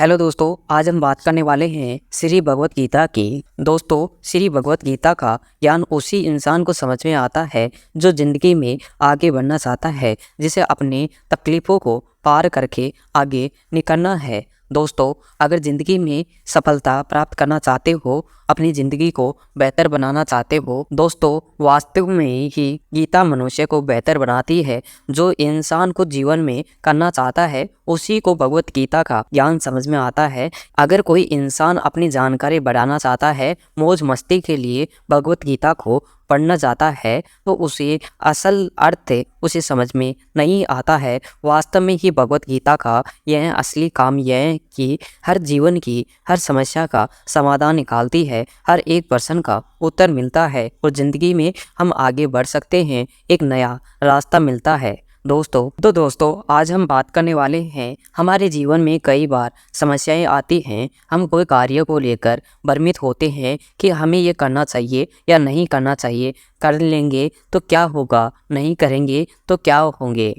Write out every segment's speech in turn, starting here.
Hello दोस्तों, आज हम बात करने वाले हैं श्री भगवत गीता की। दोस्तों, श्री भगवत गीता का ज्ञान उसी इंसान को समझ में आता है जो ज़िंदगी में आगे बढ़ना चाहता है, जिसे अपनी तकलीफ़ों को पार करके आगे निकलना है। दोस्तों, अगर ज़िंदगी में सफलता प्राप्त करना चाहते हो, अपनी ज़िंदगी को बेहतर बनाना चाहते हो, दोस्तों वास्तव में ही गीता मनुष्य को बेहतर बनाती है। जो इंसान को जीवन में करना चाहता है उसी को भगवत गीता का ज्ञान समझ में आता है। अगर कोई इंसान अपनी जानकारी बढ़ाना चाहता है, मौज मस्ती के लिए भगवत गीता को पढ़ना चाहता है, तो उसे असल अर्थ उसे समझ में नहीं आता है। वास्तव में ही भगवत गीता का यह असली काम यह है कि हर जीवन की हर समस्या का समाधान निकालती है, हर एक प्रश्न का उत्तर मिलता है और ज़िंदगी में हम आगे बढ़ सकते हैं, एक नया रास्ता मिलता है। दोस्तों आज हम बात करने वाले हैं, हमारे जीवन में कई बार समस्याएं आती हैं। हम कोई कार्य को लेकर भ्रमित होते हैं कि हमें ये करना चाहिए या नहीं करना चाहिए, कर लेंगे तो क्या होगा, नहीं करेंगे तो क्या होंगे।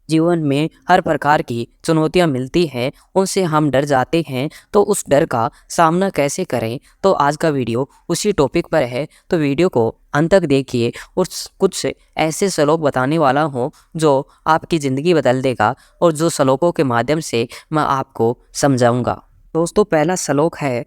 जीवन में हर प्रकार की चुनौतियां मिलती हैं, उनसे हम डर जाते हैं, तो उस डर का सामना कैसे करें। तो आज का वीडियो उसी टॉपिक पर है, तो वीडियो को अंत तक देखिए और कुछ ऐसे श्लोक बताने वाला हूँ जो आपकी ज़िंदगी बदल देगा और जो श्लोकों के माध्यम से मैं आपको समझाऊंगा। दोस्तों, पहला श्लोक है,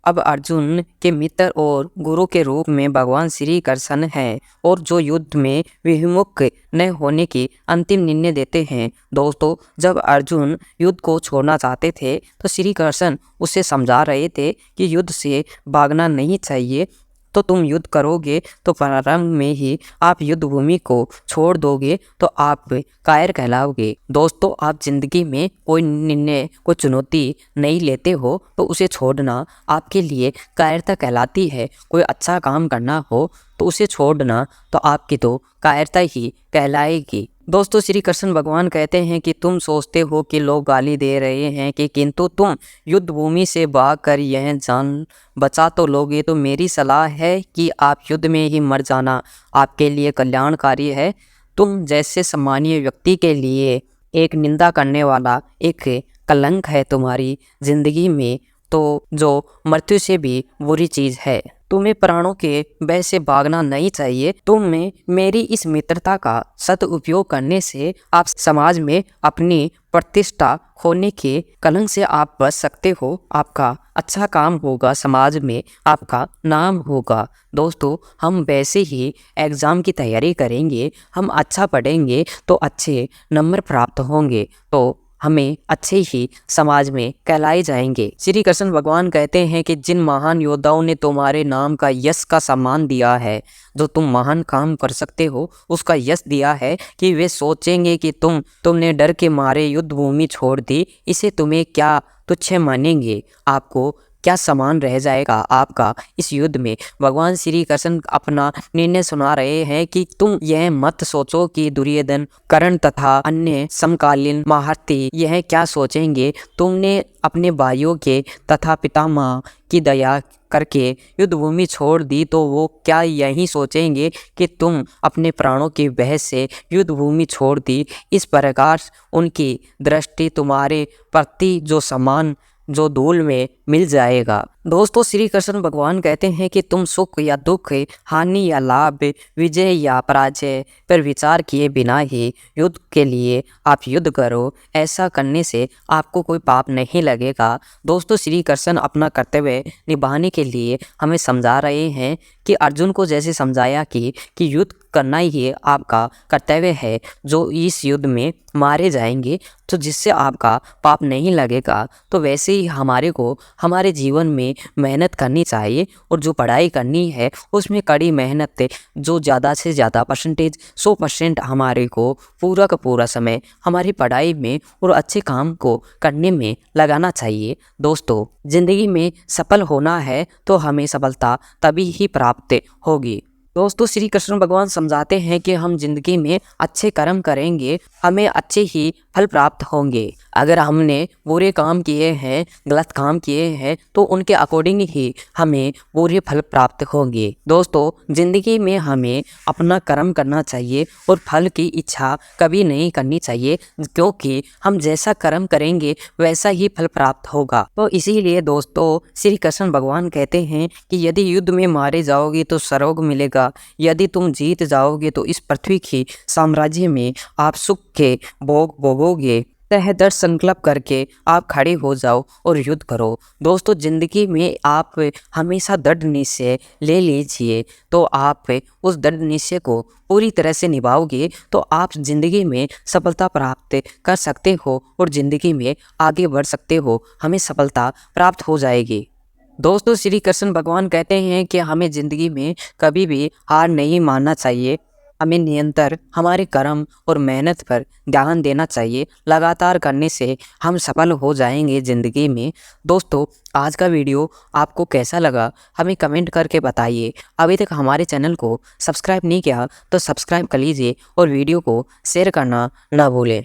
अब अर्जुन के मित्र और गुरु के रूप में भगवान श्री कृष्ण हैं और जो युद्ध में विमुख न होने की अंतिम निर्णय देते हैं। दोस्तों, जब अर्जुन युद्ध को छोड़ना चाहते थे तो श्री कृष्ण उसे समझा रहे थे कि युद्ध से भागना नहीं चाहिए, तो तुम युद्ध करोगे तो प्रारंभ में ही आप युद्ध भूमि को छोड़ दोगे तो आप कायर कहलाओगे। दोस्तों, आप जिंदगी में कोई निर्णय, कोई चुनौती नहीं लेते हो तो उसे छोड़ना आपके लिए कायरता कहलाती है। कोई अच्छा काम करना हो तो उसे छोड़ना तो आपकी तो कायरता ही कहलाएगी। दोस्तों, श्री कृष्ण भगवान कहते हैं कि तुम सोचते हो कि लोग गाली दे रहे हैं कि किंतु तुम युद्ध भूमि से भाग कर यह जान बचा तो लोगे। तो मेरी सलाह है कि आप युद्ध में ही मर जाना आपके लिए कल्याणकारी है। तुम जैसे सम्मानीय व्यक्ति के लिए एक निंदा करने वाला एक कलंक है तुम्हारी जिंदगी में, तो जो मृत्यु से भी बुरी चीज़ है। तुम्हें प्राणों के भय से भागना नहीं चाहिए। तुम्हें मेरी इस मित्रता का सदुपयोग करने से आप समाज में अपनी प्रतिष्ठा खोने के कलंक से आप बच सकते हो। आपका अच्छा काम होगा, समाज में आपका नाम होगा। दोस्तों, हम वैसे ही एग्ज़ाम की तैयारी करेंगे, हम अच्छा पढ़ेंगे तो अच्छे नंबर प्राप्त होंगे, तो हमें अच्छे ही समाज में कहलाए जाएंगे। श्री कृष्ण भगवान कहते हैं कि जिन महान योद्धाओं ने तुम्हारे नाम का यश का सम्मान दिया है, जो तुम महान काम कर सकते हो उसका यश दिया है, कि वे सोचेंगे कि तुमने डर के मारे युद्ध भूमि छोड़ दी, इसे तुम्हें क्या तुच्छ मानेंगे, आपको क्या समान रह जाएगा आपका इस युद्ध में। भगवान श्री कृष्ण अपना निर्णय सुना रहे हैं कि तुम यह मत सोचो कि दुर्योधन, कर्ण तथा अन्य समकालीन महारथी यह क्या सोचेंगे। तुमने अपने भाइयों के तथा पितामह की दया करके युद्ध भूमि छोड़ दी, तो वो क्या यही सोचेंगे कि तुम अपने प्राणों की बहस से युद्ध भूमि छोड़ दी। इस प्रकार उनकी दृष्टि तुम्हारे प्रति जो सम्मान जो धूल में मिल जाएगा। दोस्तों, श्री कृष्ण भगवान कहते हैं कि तुम सुख या दुख, हानि या लाभ, विजय या पराजय पर विचार किए बिना ही युद्ध के लिए आप युद्ध करो। ऐसा करने से आपको कोई पाप नहीं लगेगा। दोस्तों, श्री कृष्ण अपना कर्तव्य निभाने के लिए हमें समझा रहे हैं कि अर्जुन को जैसे समझाया कि युद्ध करना ही आपका कर्तव्य है, जो इस युद्ध में मारे जाएंगे तो जिससे आपका पाप नहीं लगेगा, तो वैसे ही हमारे को हमारे जीवन में मेहनत करनी चाहिए और जो पढ़ाई करनी है उसमें कड़ी मेहनत, जो ज़्यादा से ज़्यादा परसेंटेज 100% हमारे को पूरा का पूरा समय हमारी पढ़ाई में और अच्छे काम को करने में लगाना चाहिए। दोस्तों, ज़िंदगी में सफल होना है तो हमें सफलता तभी ही प्राप्त होगी। दोस्तों श्री कृष्ण भगवान समझाते हैं कि हम जिंदगी में अच्छे कर्म करेंगे, हमें अच्छे ही फल प्राप्त होंगे। अगर हमने बुरे काम किए हैं, गलत काम किए हैं, तो उनके अकॉर्डिंग ही हमें बुरे फल प्राप्त होंगे। दोस्तों जिंदगी में हमें अपना कर्म करना चाहिए और फल की इच्छा कभी नहीं करनी चाहिए, क्योंकि हम जैसा कर्म करेंगे वैसा ही फल प्राप्त होगा। तो इसीलिए दोस्तों श्री कृष्ण भगवान कहते हैं कि यदि युद्ध में मारे जाओगे तो स्वर्ग मिलेगा, यदि तुम जीत जाओगे तो इस पृथ्वी के साम्राज्य में आप सुख के भोग भोगोगे। तह दृढ़ संकल्प करके आप खड़े हो जाओ और युद्ध करो। दोस्तों जिंदगी में आप हमेशा दृढ़ निश्चय ले लीजिए, तो आप उस दृढ़ निश्चय को पूरी तरह से निभाओगे तो आप जिंदगी में सफलता प्राप्त कर सकते हो और जिंदगी में आगे बढ़ सकते हो, हमें सफलता प्राप्त हो जाएगी। दोस्तों श्री कृष्ण भगवान कहते हैं कि हमें ज़िंदगी में कभी भी हार नहीं मानना चाहिए, हमें निरंतर हमारे कर्म और मेहनत पर ध्यान देना चाहिए। लगातार करने से हम सफल हो जाएंगे ज़िंदगी में। दोस्तों आज का वीडियो आपको कैसा लगा हमें कमेंट करके बताइए। अभी तक हमारे चैनल को सब्सक्राइब नहीं किया तो सब्सक्राइब कर लीजिए और वीडियो को शेयर करना ना भूलें।